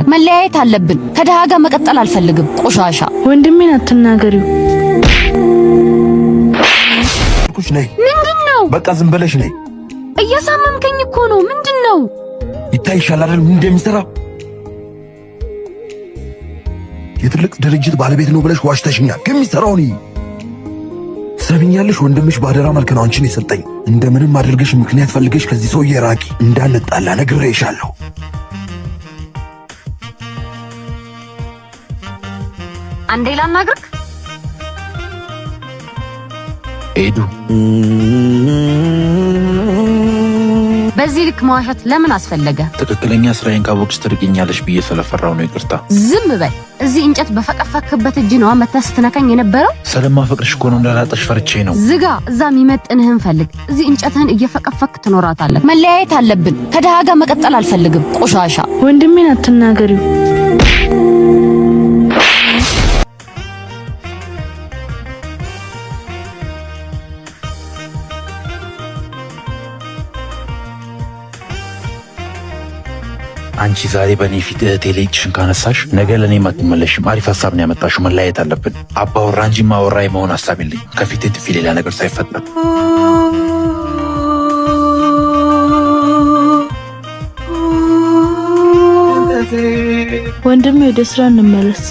መለያየት አለብን። ከደሃ ጋር መቀጠል አልፈልግም። ቆሻሻ ወንድሜን አትናገሪው። ኩሽ ነይ። ምንድነው? በቃ ዝም ብለሽ ነይ። እያሳመምከኝ እኮ ነው። ምንድነው? ይታይሻል አይደል ምን እንደሚሰራ? የትልቅ ድርጅት ባለቤት ነው ብለሽ ዋሽተሽኛል። ከሚሰራው ነው ሰብኛለሽ። ወንድምሽ ባደራ መልክ ነው አንቺን የሰጠኝ። እንደምንም አድርገሽ ምክንያት ፈልገሽ ከዚህ ሰው የራቂ እንዳንጣላ ነግሬሻለሁ። አንዴ ላናግርክ። ኤዱ በዚህ ልክ መዋሸት ለምን አስፈለገ? ትክክለኛ ስራዬን ካወቅሽ ትርቅኛለሽ ብዬ ስለፈራው ነው። ይቅርታ። ዝም በል። እዚህ እንጨት በፈቀፈክበት እጅ ነው መተህ ስትነካኝ የነበረው። ስለማፈቅርሽ እኮ ነው እንዳላጠሽ ፈርቼ ነው። ዝጋ። እዛ የሚመጥንህን ፈልግ። እዚህ እንጨትህን እየፈቀፈክ ትኖራታለህ። መለያየት አለብን። ከደሃ ጋር መቀጠል አልፈልግም። ቆሻሻ ወንድሜን አትናገሪው። አንቺ ዛሬ በኔ ፊት እህቴ ላይ እጅሽን ካነሳሽ ነገ ለኔም አትመለሽም። አሪፍ ሐሳብ ነው ያመጣሽው። መለያየት አለብን። አባወራ እንጂ ማወራ የመሆን ሐሳብ የለኝ። ከፊቴ ጥፊ ሌላ ነገር ሳይፈጠር ወንድሜ ወደ ስራ እንመለስ።